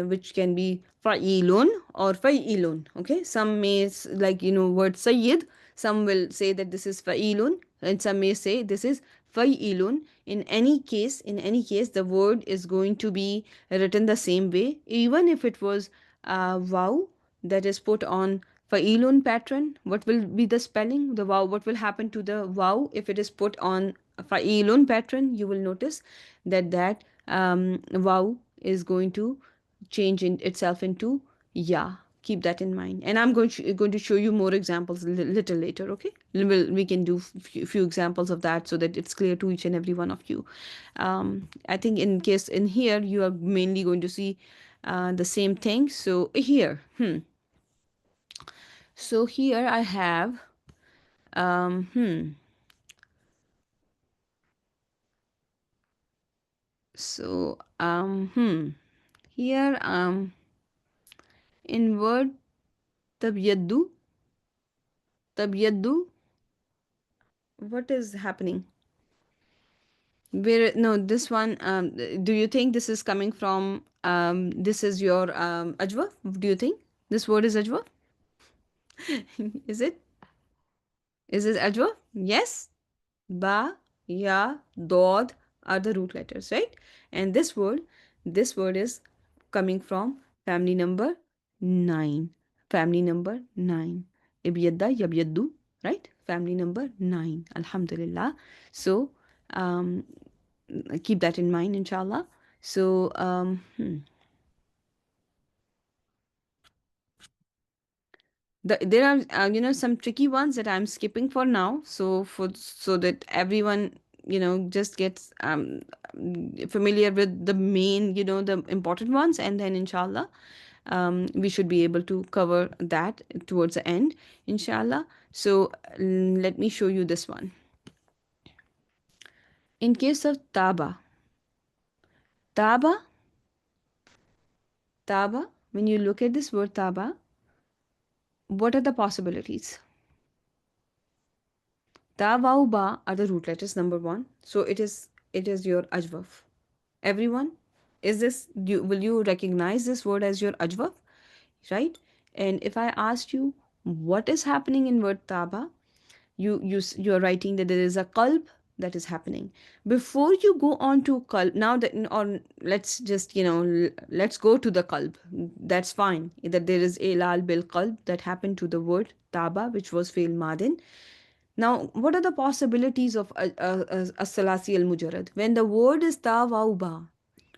which can be fa'ilun or fa'ilun. Okay, some may like word sayyid. Some will say that this is fa'ilun, and some may say this is fa'ilun. In any case, the word is going to be written the same way, even if it was wow that is put on fa'ilun pattern. What will be the spelling? The wow. What will happen to the wow if it is put on fa'ilun pattern? You will notice that wow is going to change itself into ya. Keep that in mind, and I'm going to show you more examples a little later. Okay, we can do few examples of that so that it's clear to each and every one of you. I think in here you are mainly going to see the same thing. So here, so here I have um, hmm. So here in word. tabyaddu, tabyaddu. What is happening? Where, no, this one, do you think this is coming from, this is your ajwa? Do you think this word is ajwa? Is it? Is it ajwa? Yes. Ba, ya, dod are the root letters, right? And this word is coming from family number 9. Family number 9. Ibyadda, yabyaddu, right? Family number 9. Alhamdulillah. So, um, keep that in mind, inshallah. So, there are some tricky ones that I'm skipping for now, so that everyone just gets familiar with the main, the important ones, and then inshallah we should be able to cover that towards the end, inshallah. So let me show you this one. In case of taba, taba, taba, when you look at this word taba, what are the possibilities? Ta, Waw, Ba are the root letters, number one. So it is your ajwaf. Everyone, will you recognize this word as your ajwaf? Right? And if I asked you what is happening in word taba, you're writing that there is a qalb that is happening. Before you go on to qalb, now that, or let's just, let's go to the qalb. That's fine. That there is a lal bil qalb that happened to the word taba, which was fail madin. Now, what are the possibilities of as-salasi al-mujarrad? When the word is ta, waw, ba,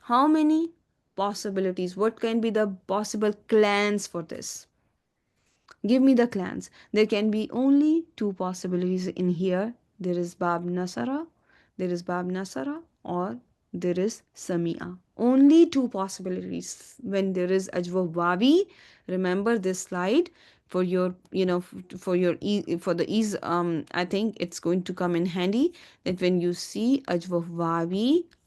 how many possibilities? What can be the possible clans for this? Give me the clans. There can be only two possibilities in here. There is Bab Nasara, there is Bab Nasara, or there is Samia. Only two possibilities. When there is Ajwa Wawi, remember this slide for your, for your for the ease. I think it's going to come in handy that when you see Ajwa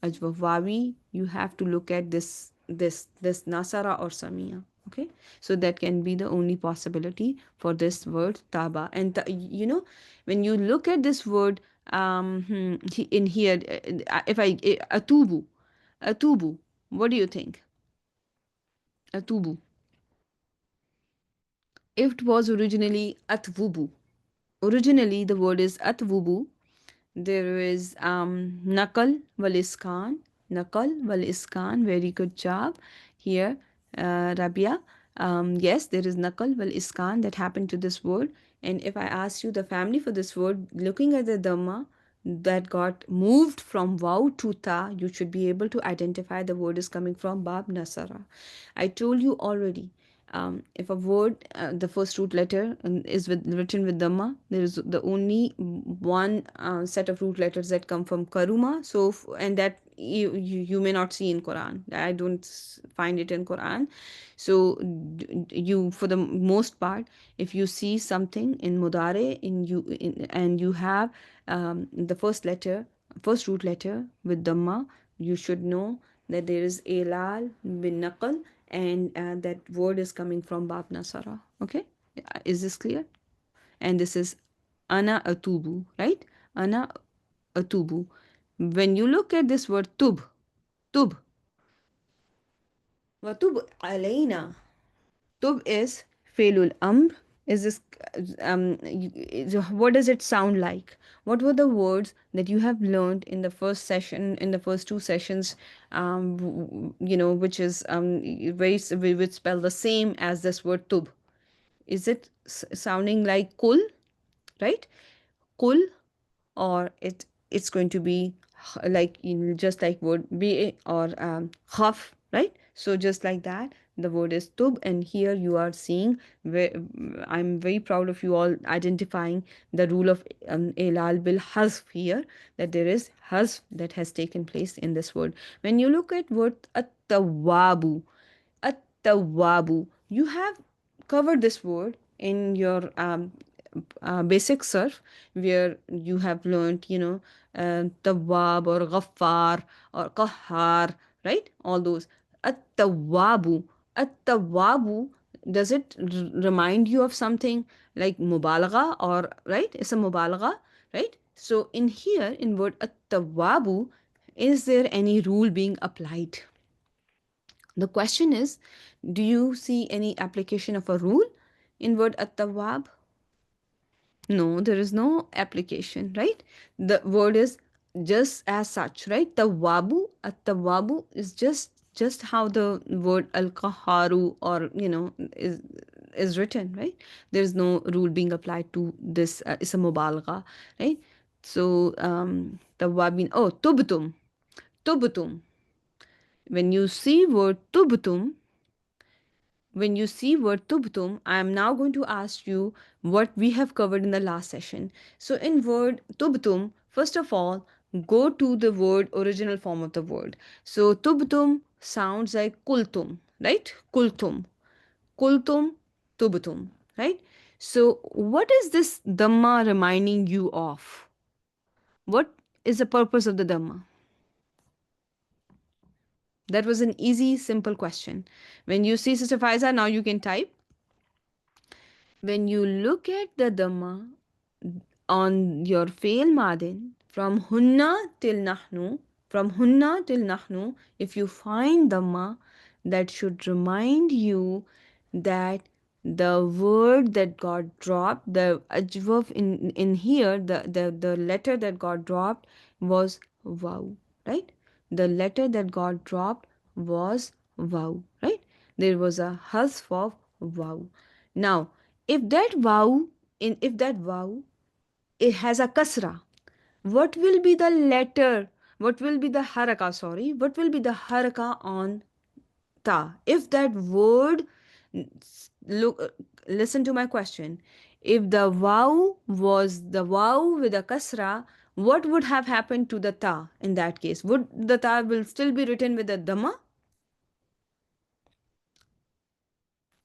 Wawi, you have to look at this Nasara or Samia. Okay, so that can be the only possibility for this word taba. And when you look at this word, in here, if I atubu, atubu, what do you think? Atubu, it was originally atvubu. Originally the word is atvubu. There is nakal wal iskan. Nakal wal iskan. Very good job here, Rabia. Yes, there is nakal wal iskan that happened to this word. And if I ask you the family for this word, looking at the dhamma that got moved from waw to ta, you should be able to identify the word is coming from Bab Nasara. I told you already, if a word, the first root letter is written with dhamma, there is the only one set of root letters that come from karuma. So, and that you may not see in Quran. I don't find it in Quran. So, you, for the most part, if you see something in mudare, and you have the first root letter with dhamma, you should know that there is elal bin naqal, and that word is coming from Bab Nasara. Okay, is this clear? And this is ana atubu, right? Ana atubu. When you look at this word tub, watub alayna. Tub is failul amr. Is this, what does it sound like? What were the words that you have learned in the first session, in the first two sessions, which is which spell the same as this word tub? Is it sounding like kul, right? Kul, or it's going to be like, just like word be, or khaf, right? So just like that, the word is tub, and here you are seeing where, I'm very proud of you all identifying the rule of elal bil hazf here, that there is hazf that has taken place in this word. When you look at word at-tawabu, at-tawabu, you have covered this word in your basic surf, where you have learned, tawwab or ghaffar or qahhar, right? All those. At-tawabu, at-tawabu, does it remind you of something like mubalagha, or right? It's a mubalagha, right? So in here, in word at-tawwabu, is there any rule being applied? The question is, do you see any application of a rule in word at-tawwab? No, there is no application, right? The word is just as such, right? Tawabu, at-tawabu is just how the word al-qaharu, or is written, right? There is no rule being applied to this. It's a mubalagha, right? So tawabin. Oh, tubtum, tubtum. When you see word tubtum, when you see word tubtum, I am now going to ask you what we have covered in the last session. So in word tubtum, first of all, go to the word original form of the word. So tubtum sounds like kultum, right? Kultum, kultum, tubtum, right? So what is this dhamma reminding you of? What is the purpose of the dhamma? That was an easy, simple question. When you see Sister Faiza, now you can type. When you look at the Dhamma on your fail Madin, from Hunna till Nahnu, if you find Dhamma, that should remind you that the word that got dropped, the Ajwaf in here, the letter that got dropped was Vav, right? The letter that got dropped was Vav, right? There was a hasf of Vav. Now, if that Vav, it has a kasra, what will be the letter? What will be the haraka? Sorry, what will be the haraka on ta? If that word, look, listen to my question. If the Vav was the Vav with a kasra, what would have happened to the ta in that case? Would the ta will still be written with a dhamma?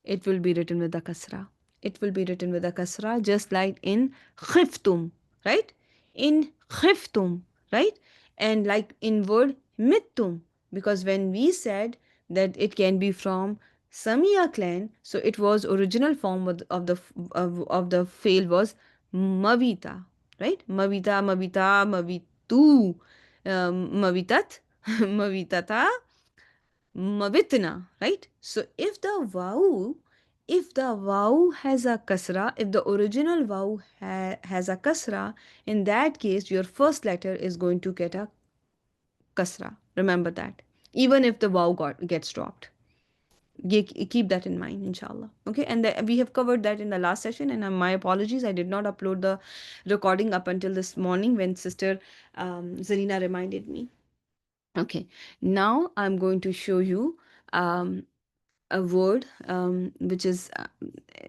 It will be written with a kasra. It will be written with a kasra, just like in khiftum, right? In khiftum, right? And like in word mittum, because when we said that it can be from Samia clan, so it was original form of the fail was mavita, right? Mavitu, mavitat, mavitata, mavitna, right? So if the wow has a kasra, if the original wow has a kasra, in that case your first letter is going to get a kasra. Remember that. Even if the wow gets dropped. Keep that in mind, inshallah. Okay, and we have covered that in the last session, and my apologies, I did not upload the recording up until this morning when Sister Zarina reminded me. Okay, now I'm going to show you um, a word which is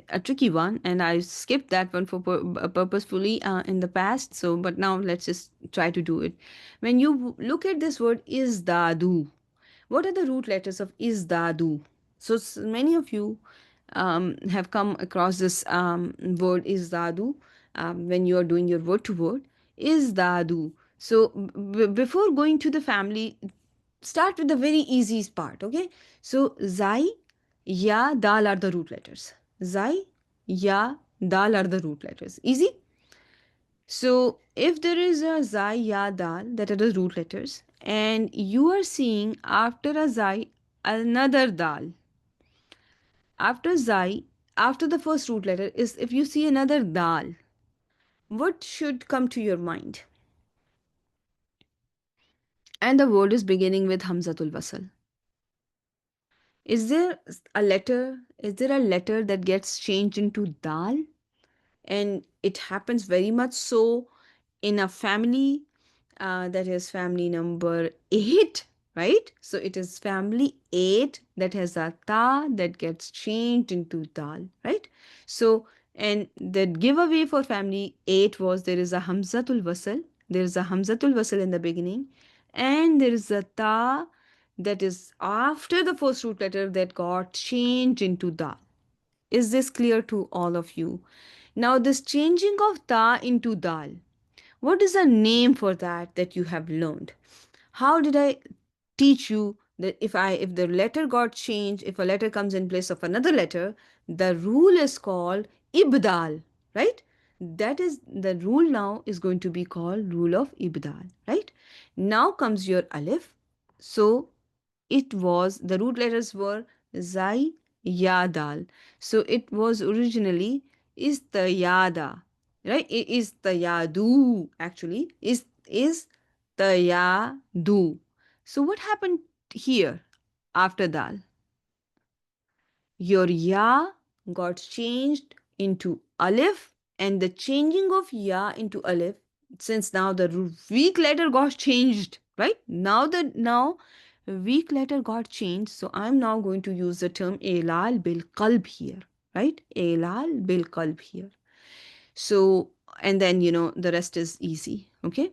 a tricky one, and I skipped that one for purposefully in the past. So, but now let's just try to do it. When you look at this word izdadu, what are the root letters of izdadu? So, many of you have come across this word izdadu when you are doing your word to word. Izdadu. So, before going to the family, start with the very easy part. Okay, so zai, ya, dal are the root letters. Zai, ya, dal are the root letters. Easy. So if there is a zai, ya, dal, that are the root letters, and you are seeing after a zai another dal, after zai, after the first root letter is, if you see another dal, what should come to your mind? And the word is beginning with hamzatul wasl. Is there a letter? Is there a letter that gets changed into dal? And it happens very much so in a family that is family number 8, right? So it is family 8 that has a ta that gets changed into dal, right? So, and the giveaway for family 8 was there is a hamzatul wasl, there is a hamzatul wasl in the beginning, and there is a ta that is after the first root letter that got changed into dal. Is this clear to all of you? Now, this changing of ta into dal, what is the name for that you have learned? How did I teach you that if the letter got changed, if a letter comes in place of another letter, the rule is called ibdal, right? That is the rule now is going to be called rule of ibdal, right? Now comes your alif. So it was the root letters were zai, ya, dal. So it was originally istayada, right? It is tayadu actually. Is tayadu. So what happened here after dal? Your ya got changed into alif, and the changing of ya into alif, since now the weak letter got changed, right? Now weak letter got changed, so I'm now going to use the term elal bil qalb here, right? Elal bil qalb here. So, and then the rest is easy, okay?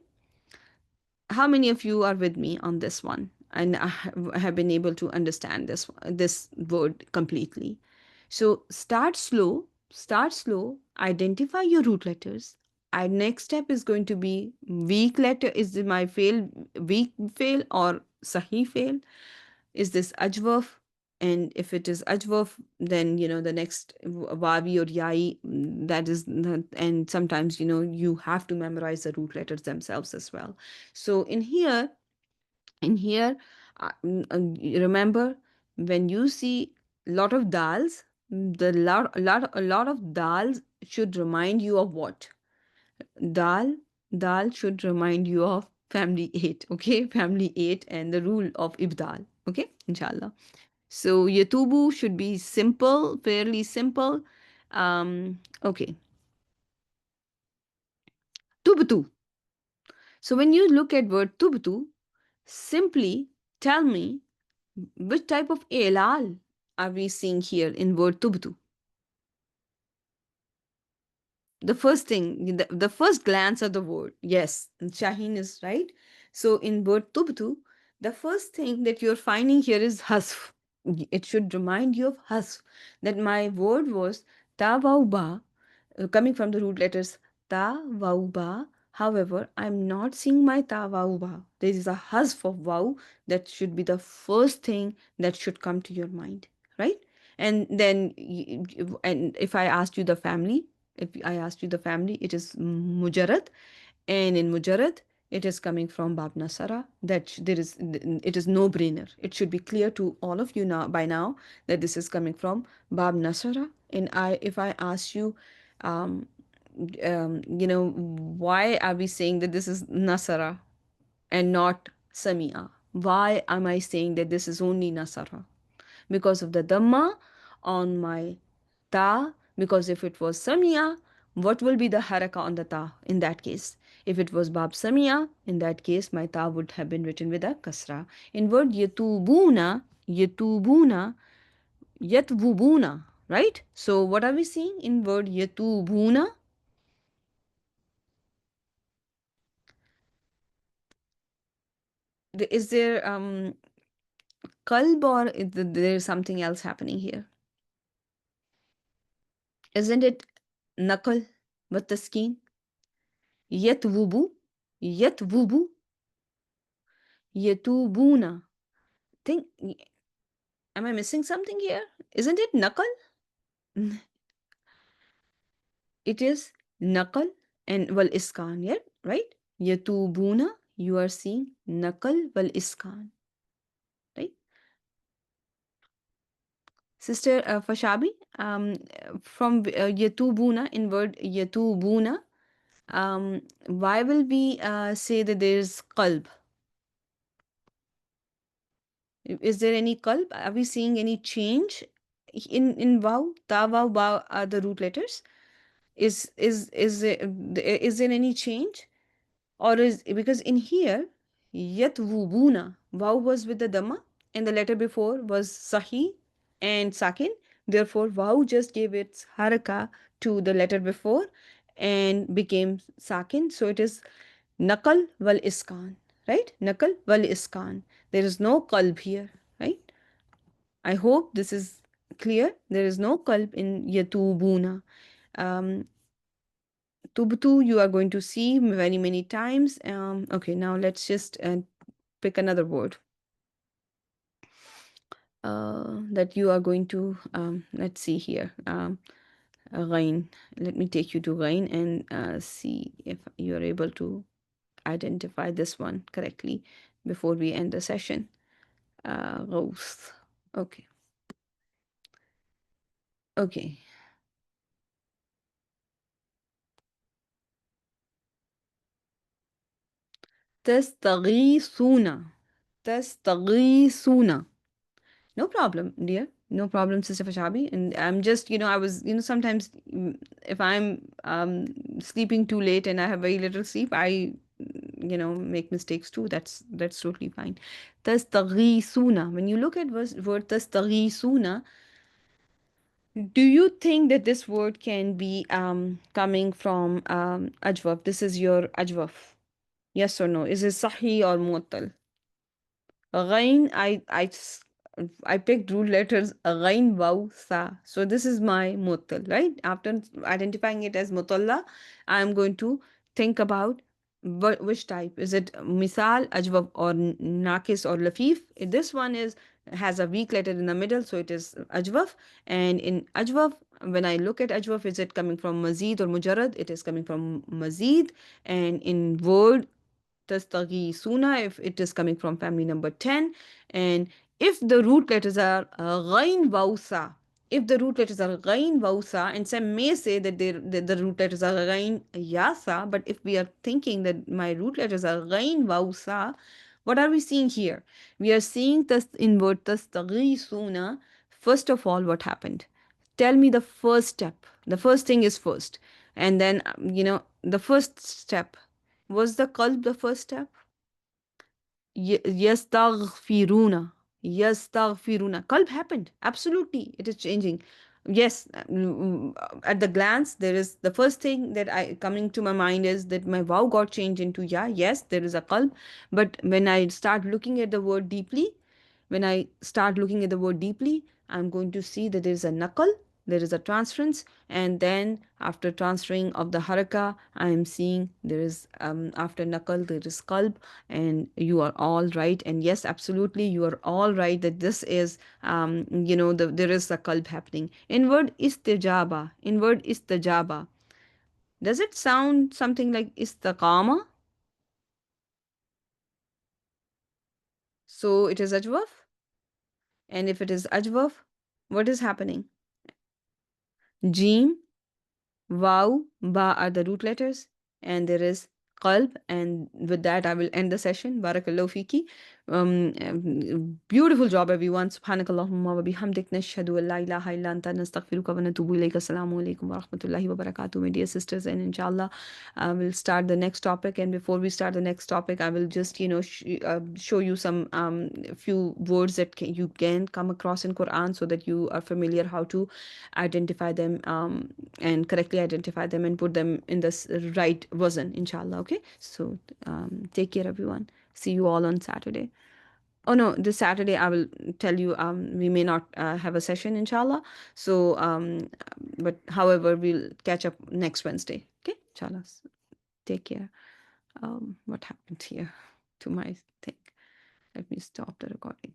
How many of you are with me on this one and have been able to understand this word completely? So start slow, identify your root letters. Our next step is going to be weak letter. Is it my fail, weak fail, or sahi fail? Is this ajwaf? And if it is ajwaf, then the next wavi or yai, that is and sometimes you have to memorize the root letters themselves as well. So in here remember, when you see lot of dals, the a lot of dals should remind you of what? Dal should remind you of family 8, okay? Family 8 and the rule of ibdal, okay, inshallah. So yatubu should be simple, fairly simple. Okay, tubtu. So when you look at word tubtu, simply tell me which type of elal are we seeing here in word tubtu? The first thing, the first glance of the word. Yes, Shaheen is right. So in word tubtu, the first thing that you're finding here is hasf. It should remind you of hasf, that my word was tawauba, coming from the root letters ta, vau, ba. However, I'm not seeing my ta, vau, ba. There is a hasf of vau that should be the first thing that should come to your mind, right? And then, and if I asked you the family, if I asked you the family, it is mujarrad, and in mujarrad, it is coming from Bab Nasara. It is no brainer. It should be clear to all of you now by now that this is coming from Bab Nasara. And if I ask you, um, why are we saying that this is Nasara and not Samia? Why am I saying that this is only Nasara? Because of the Dhamma on my ta, because if it was Samia, what will be the haraka on the ta in that case? If it was Bab Samia, in that case, my ta would have been written with a kasra. In word yatubuna, yatvubuna, right? So what are we seeing in word yatubuna? Is there kalb, or is there something else happening here? Isn't it nakal with the skin? Yatwubu, yatwubu, yatubuna. Think, am I missing something here? Isn't it nakal? It is nakal and wal iskan, yeah, right? Yatubuna, you are seeing nakal wal iskan, right? Sister Fashabi, from yatubuna, in word yatubuna, why will we say that there is qalb? Is there any qalb? Are we seeing any change in waw? Ta, waw, ba are the root letters. Is there any change, or is because in here yatvubuna, waw was with the dhamma and the letter before was sahi and sakin. Therefore, waw just gave its haraka to the letter before and became sakin. So it is nakal wal iskan, right? Nakal wal iskan. There is no qalb here, right? I hope this is clear. There is no qalb in yatubuna. Um, Tubtu, you are going to see many, many times. Okay, now let's just pick another word. that you are going to, let's see here, Ghain. Let me take you to Ghain and see if you're able to identify this one correctly before we end the session. Ghost. Okay. Okay. تستغيثون. تستغيثون. No problem, dear. No problem, Sister Fashabi. And I'm just, I was, sometimes if I'm sleeping too late and I have very little sleep, I, make mistakes too. That's totally fine. Tastaghisuna. When you look at word tastaghisuna, do you think that this word can be coming from ajwaf? This is your ajwaf. Yes or no? Is it sahi or muattal? Ghain, I picked root letters ghain, waw, sa. So this is my muttal, right? After identifying it as mutalla, I am going to think about which type. Is it misal, ajwaf, or nakis, or lafif? This one has a weak letter in the middle, so it is ajwaf. And in ajwaf, when I look at ajwaf, is it coming from mazid or mujarrad? It is coming from mazid. And in word Tastaghithuna, if it is coming from family number 10. And if the root letters are Ghain Wausa, if the root letters are Ghain Wausa, and some may say that the root letters are Ghain Yasa, but if we are thinking that my root letters are Ghain Wausa, what are we seeing here? We are seeing this in word Tastaghithuna. First of all, what happened? Tell me the first step. The first thing is first. And then, the first step. Was the qalb the first step? Yastaghfiruna. Yastaghfiruna. Qalb happened. Absolutely. It is changing. Yes, at the glance, there is the first thing that I coming to my mind is that my vow got changed into ya. Yes, there is a qalb. But when I start looking at the word deeply, when I start looking at the word deeply, I'm going to see that there is a naqal, there is a transference, and then after transferring of the haraka, I am seeing there is after naqal there is qalb, and you are all right. And yes, absolutely, you are all right that this is there is a qalb happening. In word istijaba, in word istajaba, does it sound something like istaqama? So it is ajwaf, and if it is ajwaf, what is happening? Jim, Waw, Ba are the root letters, and there is Qalb. And with that, I will end the session. Barakallahu fiki. Beautiful job, everyone. Subhanakallahumma wa bihamdik nashhadu an la ilaha illa anta nastaghfiruka wa natubu ilayka. Assalamu alaikum wa rahmatullahi wa barakatuh, my dear sisters. And inshallah, we'll start the next topic. And before we start the next topic, I will just, show you some few words that you can come across in Quran so that you are familiar how to identify them and correctly identify them and put them in this right wazn, inshallah. Okay, so take care, everyone. See you all on Saturday. Oh no, this Saturday I will tell you we may not have a session, inshallah. So but however, we'll catch up next Wednesday. Okay, inshallah. Take care. What happened here to my thing? Let me stop the recording.